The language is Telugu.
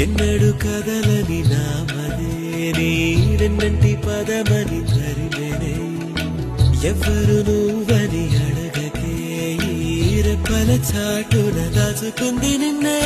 ఎన్నడు కదలని నామదే నీడెన్నంటి పదమని తరిమెనే ఎవ్వరు నువ్వని అడగకే ఈరపల చాటున దాచుకుంది నిన్నే